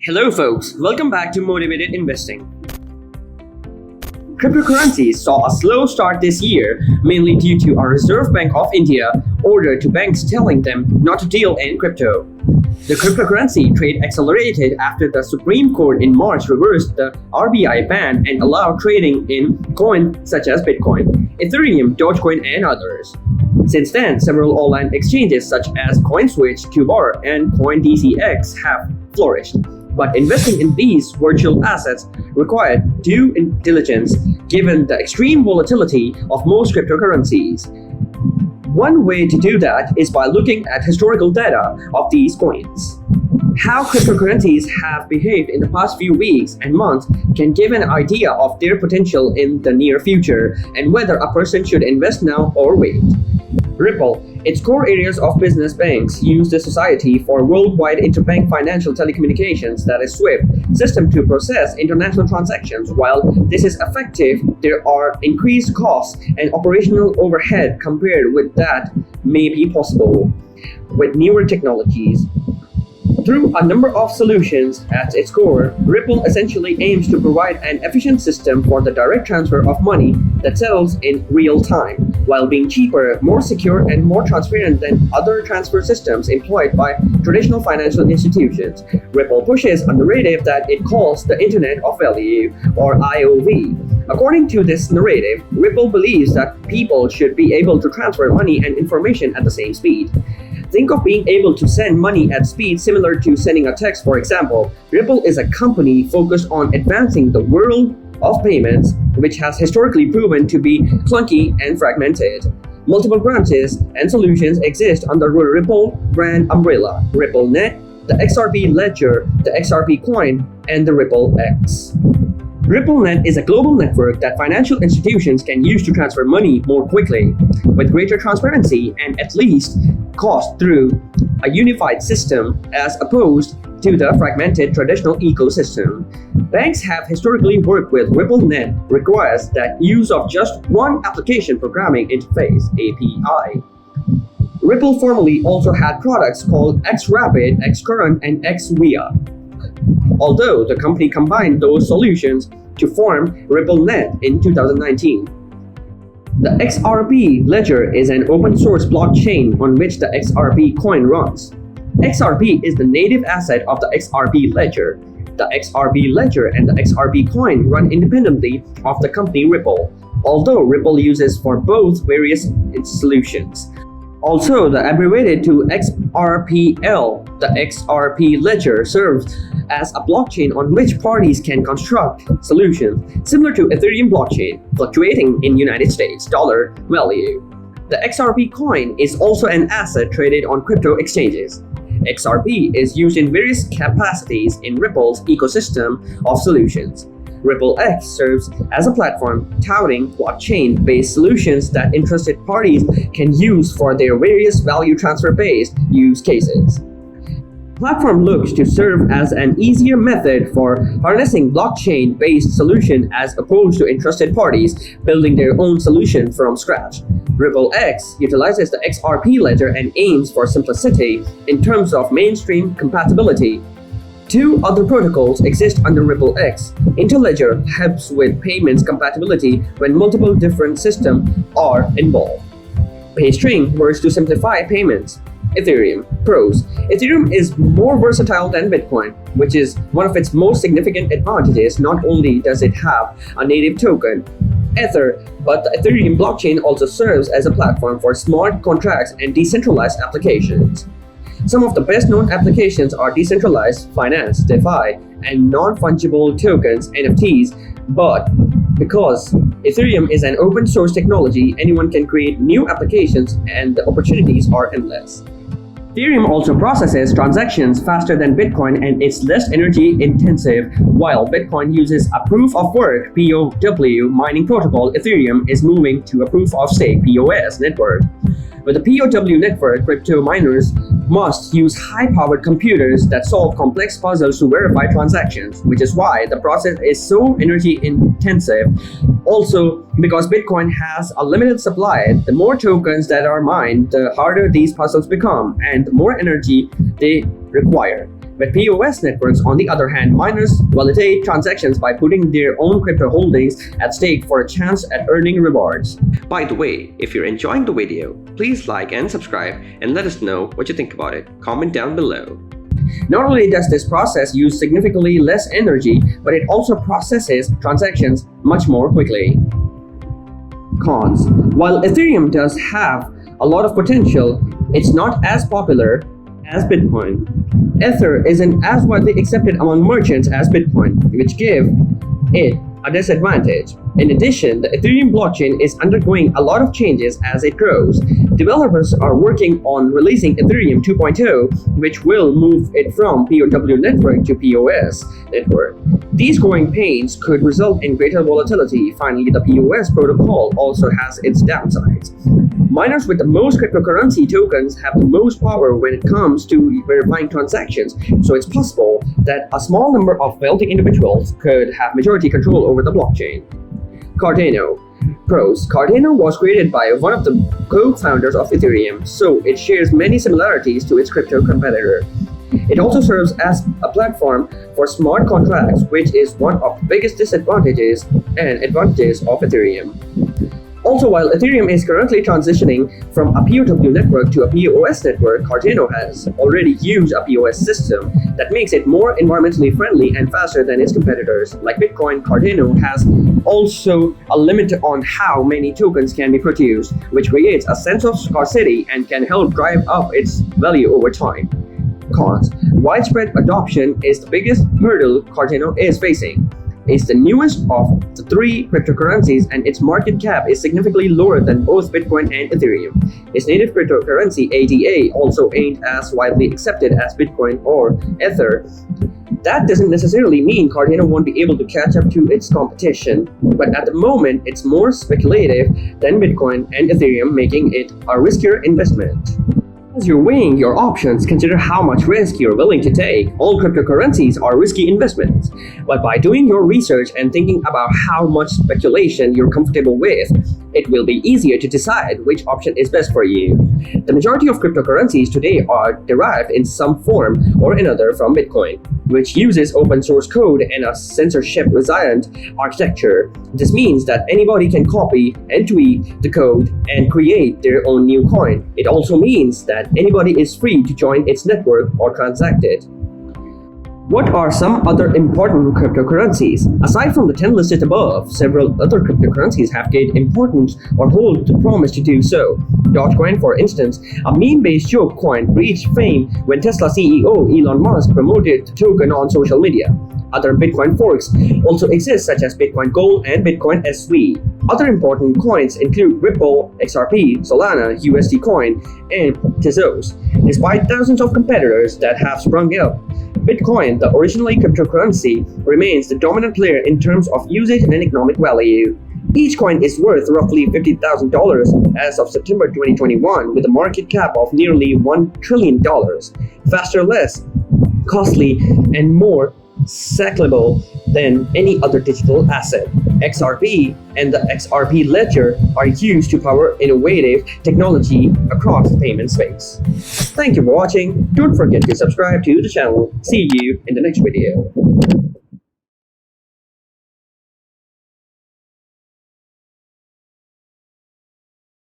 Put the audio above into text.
Hello folks, welcome back to Motivated Investing. Cryptocurrencies saw a slow start this year, mainly due to a Reserve Bank of India order to banks telling them not to deal in crypto. The cryptocurrency trade accelerated after the Supreme Court in March reversed the RBI ban and allowed trading in coins such as Bitcoin, Ethereum, Dogecoin, and others. Since then, several online exchanges such as CoinSwitch, Qbar, and CoinDCX have flourished. But investing in these virtual assets required due diligence given the extreme volatility of most cryptocurrencies. One way to do that is by looking at historical data of these coins. How cryptocurrencies have behaved in the past few weeks and months can give an idea of their potential in the near future and whether a person should invest now or wait. Ripple, its core areas of business. Banks use the society for worldwide interbank financial telecommunications, that is SWIFT, system to process international transactions. While this is effective, there are increased costs and operational overhead compared with that may be possible with newer technologies. Through a number of solutions at its core, Ripple essentially aims to provide an efficient system for the direct transfer of money that settles in real time, while being cheaper, more secure, and more transparent than other transfer systems employed by traditional financial institutions. Ripple pushes a narrative that it calls the Internet of Value, or IOV. According to this narrative, Ripple believes that people should be able to transfer money and information at the same speed. Think of being able to send money at speed similar to sending a text, for example. Ripple is a company focused on advancing the world of payments, which has historically proven to be clunky and fragmented. Multiple branches and solutions exist under the Ripple brand umbrella: RippleNet, the XRP Ledger, the XRP Coin, and the Ripple X. RippleNet is a global network that financial institutions can use to transfer money more quickly, with greater transparency and at least cost through a unified system as opposed to the fragmented traditional ecosystem. Banks have historically worked with RippleNet requires that use of just one application programming interface API. Ripple formerly also had products called XRapid, XCurrent, and XVia. Although the company combined those solutions to form RippleNet in 2019. The XRP Ledger is an open-source blockchain on which the XRP coin runs. XRP is the native asset of the XRP Ledger. The XRP Ledger and the XRP coin run independently of the company Ripple, although Ripple uses for both various solutions. Also, the abbreviated to XRPL, the XRP Ledger serves as a blockchain on which parties can construct solutions similar to Ethereum blockchain, fluctuating in United States dollar value. The XRP coin is also an asset traded on crypto exchanges. XRP is used in various capacities in Ripple's ecosystem of solutions. Ripple X serves as a platform touting blockchain-based solutions that interested parties can use for their various value transfer-based use cases. The platform looks to serve as an easier method for harnessing blockchain-based solution as opposed to interested parties building their own solution from scratch. Ripple X utilizes the XRP ledger and aims for simplicity in terms of mainstream compatibility. Two other protocols exist under Ripple X. Interledger helps with payments compatibility when multiple different systems are involved. PayString works to simplify payments. Ethereum. Pros. Ethereum is more versatile than Bitcoin, which is one of its most significant advantages. Not only does it have a native token, Ether, but the Ethereum blockchain also serves as a platform for smart contracts and decentralized applications. Some of the best-known applications are decentralized finance, DeFi, and non-fungible tokens, NFTs, but because Ethereum is an open-source technology, anyone can create new applications and the opportunities are endless. Ethereum also processes transactions faster than Bitcoin and it's less energy intensive. While Bitcoin uses a proof of work (POW) mining protocol, Ethereum is moving to a proof of stake (POS) network. With the POW network, crypto miners must use high-powered computers that solve complex puzzles to verify transactions, which is why the process is so energy-intensive. Also, because Bitcoin has a limited supply, the more tokens that are mined, the harder these puzzles become and the more energy they require. With POS networks, on the other hand, miners validate transactions by putting their own crypto holdings at stake for a chance at earning rewards. By the way, if you're enjoying the video, please like and subscribe and let us know what you think about it. Comment down below. Not only does this process use significantly less energy, but it also processes transactions much more quickly. Cons. While Ethereum does have a lot of potential, it's not as popular as Bitcoin. Ether isn't as widely accepted among merchants as Bitcoin, which give it a disadvantage. In addition, the Ethereum blockchain is undergoing a lot of changes as it grows. Developers are working on releasing Ethereum 2.0, which will move it from POW network to POS network. These growing pains could result in greater volatility. Finally, the POS protocol also has its downsides. Miners with the most cryptocurrency tokens have the most power when it comes to verifying transactions, so it's possible that a small number of wealthy individuals could have majority control over the blockchain. Cardano. Pros. Cardano was created by one of the co-founders of Ethereum, so it shares many similarities to its crypto competitor. It also serves as a platform for smart contracts, which is one of the biggest disadvantages and advantages of Ethereum. Also, while Ethereum is currently transitioning from a POW network to a POS network, Cardano has already used a POS system that makes it more environmentally friendly and faster than its competitors. Like Bitcoin, Cardano has also a limit on how many tokens can be produced, which creates a sense of scarcity and can help drive up its value over time. Cons. Widespread adoption is the biggest hurdle Cardano is facing. It's the newest of the three cryptocurrencies, and its market cap is significantly lower than both Bitcoin and Ethereum. Its native cryptocurrency, ADA, also ain't as widely accepted as Bitcoin or Ether. That doesn't necessarily mean Cardano won't be able to catch up to its competition, but at the moment it's more speculative than Bitcoin and Ethereum, making it a riskier investment. As you're weighing your options, consider how much risk you're willing to take. All cryptocurrencies are risky investments, but by doing your research and thinking about how much speculation you're comfortable with, it will be easier to decide which option is best for you. The majority of cryptocurrencies today are derived in some form or another from Bitcoin, which uses open source code and a censorship-resistant architecture. This means that anybody can copy and tweak the code and create their own new coin. It also means that anybody is free to join its network or transact it. What are some other important cryptocurrencies? Aside from the 10 listed above, several other cryptocurrencies have gained importance or hold the promise to do so. Dogecoin, for instance, a meme-based joke coin, reached fame when Tesla CEO Elon Musk promoted the token on social media. Other Bitcoin forks also exist, such as Bitcoin Gold and Bitcoin SV. Other important coins include Ripple, XRP, Solana, USD Coin, and Tezos. Despite thousands of competitors that have sprung up, Bitcoin, the originally cryptocurrency, remains the dominant player in terms of usage and economic value. Each coin is worth roughly $50,000 as of September 2021, with a market cap of nearly $1 trillion. Faster, less costly, and more scalable than any other digital asset. XRP and the XRP ledger are used to power innovative technology across the payment space. Thank you for watching. Don't forget to subscribe to the channel. See you in the next video.